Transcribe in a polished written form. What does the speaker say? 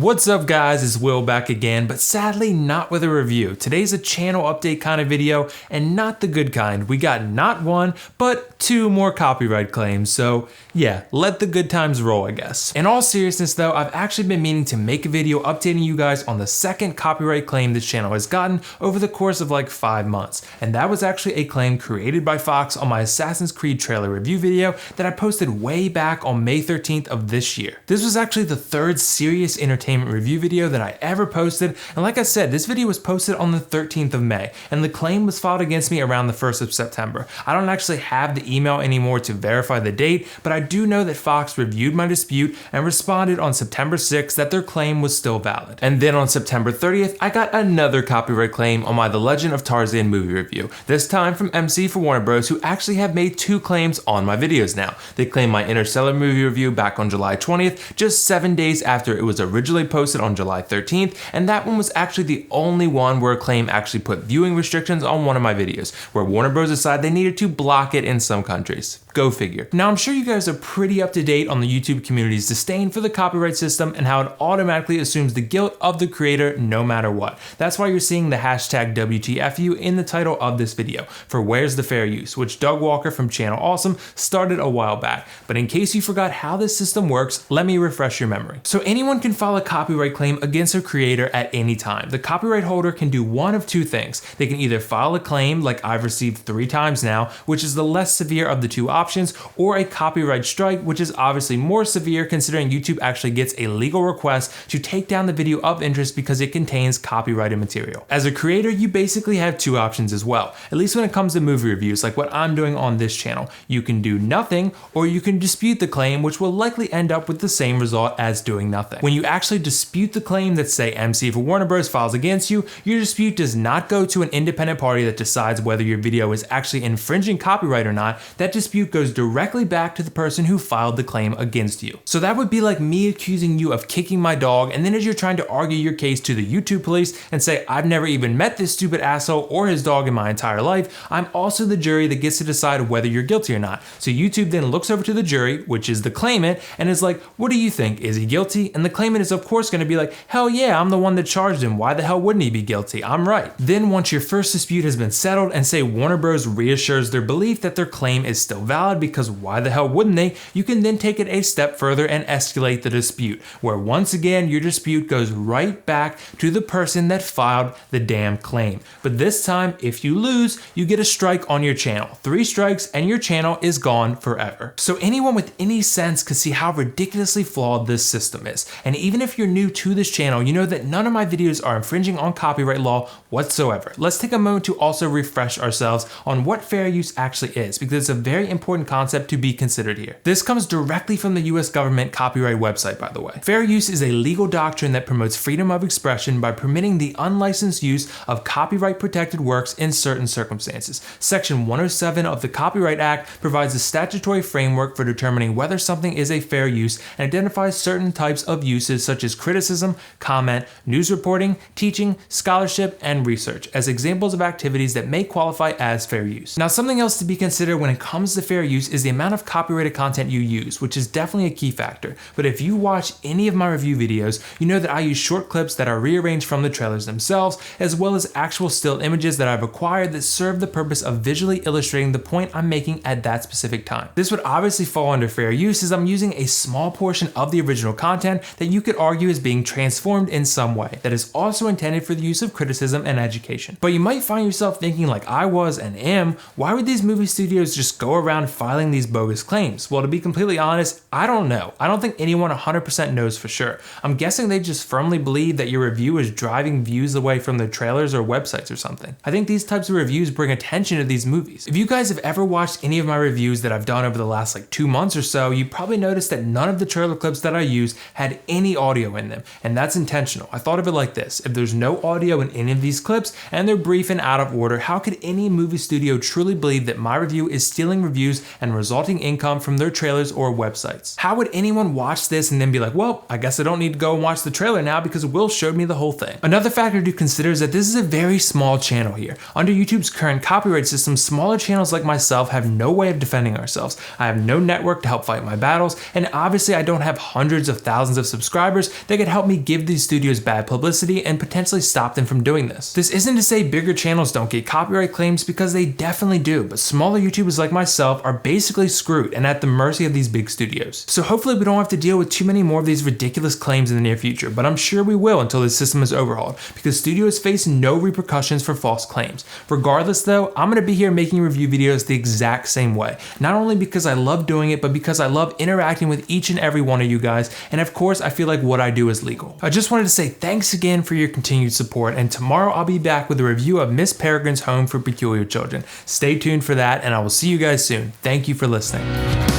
What's up guys, it's Will back again, but sadly not with a review. Today's a channel update kind of video, and not the good kind. We got not one, but two more copyright claims, so yeah, let the good times roll, I guess. In all seriousness though, I've actually been meaning to make a video updating you guys on the second copyright claim this channel has gotten over the course of like 5 months, and that was actually a claim created by Fox on my Assassin's Creed trailer review video that I posted way back on May 13th of this year. This was actually the third serious entertainment review video that I ever posted, and like I said, this video was posted on the 13th of May, and the claim was filed against me around the 1st of September. I don't actually have the email anymore to verify the date, but I do know that Fox reviewed my dispute and responded on September 6th that their claim was still valid. And then on September 30th, I got another copyright claim on my The Legend of Tarzan movie review, this time from MC for Warner Bros, who actually have made 2 claims on my videos now. They claimed my Interstellar movie review back on July 20th, just 7 days after it was originally posted on July 13th, and that one was actually the only one where a claim actually put viewing restrictions on one of my videos, where Warner Bros decided they needed to block it in some countries. Go figure. Now I'm sure you guys are pretty up to date on the YouTube community's disdain for the copyright system and how it automatically assumes the guilt of the creator no matter what. That's why you're seeing the hashtag WTFU in the title of this video, for Where's the Fair Use, which Doug Walker from Channel Awesome started a while back. But in case you forgot how this system works, let me refresh your memory. So anyone can file a copyright claim against a creator at any time. The copyright holder can do one of 2 things. They can either file a claim, like I've received 3 times now, which is the less severe of the 2 options, or a copyright strike, which is obviously more severe considering YouTube actually gets a legal request to take down the video of interest because it contains copyrighted material. As a creator, you basically have 2 options as well, at least when it comes to movie reviews like what I'm doing on this channel. You can do nothing, or you can dispute the claim, which will likely end up with the same result as doing nothing. When you actually dispute the claim that, say, MC for Warner Bros files against you, your dispute does not go to an independent party that decides whether your video is actually infringing copyright or not. That dispute goes directly back to the person who filed the claim against you. So that would be like me accusing you of kicking my dog, and then as you're trying to argue your case to the YouTube police and say, I've never even met this stupid asshole or his dog in my entire life, I'm also the jury that gets to decide whether you're guilty or not. So YouTube then looks over to the jury, which is the claimant, and is like, what do you think? Is he guilty? And the claimant is of course going to be like, hell yeah, I'm the one that charged him. Why the hell wouldn't he be guilty? I'm right. Then once your first dispute has been settled and say Warner Bros reassures their belief that their claim is still valid, because why the hell wouldn't they? You can then take it a step further and escalate the dispute, where once again your dispute goes right back to the person that filed the damn claim. But this time, if you lose, you get a strike on your channel. 3 strikes and your channel is gone forever. So anyone with any sense can see how ridiculously flawed this system is. And even if you're new to this channel, you know that none of my videos are infringing on copyright law whatsoever. Let's take a moment to also refresh ourselves on what fair use actually is, because it's a very important concept to be considered here. This comes directly from the US government copyright website, by the way. Fair use is a legal doctrine that promotes freedom of expression by permitting the unlicensed use of copyright protected works in certain circumstances. Section 107 of the Copyright Act provides a statutory framework for determining whether something is a fair use and identifies certain types of uses such as criticism, comment, news reporting, teaching, scholarship, and research as examples of activities that may qualify as fair use. Now, something else to be considered when it comes to fair use is the amount of copyrighted content you use, which is definitely a key factor. But if you watch any of my review videos, you know that I use short clips that are rearranged from the trailers themselves, as well as actual still images that I've acquired that serve the purpose of visually illustrating the point I'm making at that specific time. This would obviously fall under fair use, as I'm using a small portion of the original content that you could argue is being transformed in some way that is also intended for the use of criticism and education. But you might find yourself thinking, like I was and am, why would these movie studios just go around filing these bogus claims? Well, to be completely honest, I don't know. I don't think anyone 100% knows for sure. I'm guessing they just firmly believe that your review is driving views away from their trailers or websites or something. I think these types of reviews bring attention to these movies. If you guys have ever watched any of my reviews that I've done over the last like 2 months or so, you probably noticed that none of the trailer clips that I use had any audio in them, and that's intentional. I thought of it like this: if there's no audio in any of these clips and they're brief and out of order, how could any movie studio truly believe that my review is stealing reviews views and resulting income from their trailers or websites. How would anyone watch this and then be like, well, I guess I don't need to go and watch the trailer now because Will showed me the whole thing? Another factor to consider is that this is a very small channel here. Under YouTube's current copyright system, smaller channels like myself have no way of defending ourselves. I have no network to help fight my battles, and obviously I don't have hundreds of thousands of subscribers that could help me give these studios bad publicity and potentially stop them from doing this. This isn't to say bigger channels don't get copyright claims, because they definitely do, but smaller YouTubers like myself are basically screwed and at the mercy of these big studios. So hopefully we don't have to deal with too many more of these ridiculous claims in the near future, but I'm sure we will until this system is overhauled, because studios face no repercussions for false claims. Regardless though, I'm gonna be here making review videos the exact same way, not only because I love doing it, but because I love interacting with each and every one of you guys, and of course I feel like what I do is legal. I just wanted to say thanks again for your continued support, and tomorrow I'll be back with a review of Miss Peregrine's Home for Peculiar Children. Stay tuned for that, and I will see you guys soon. Thank you for listening.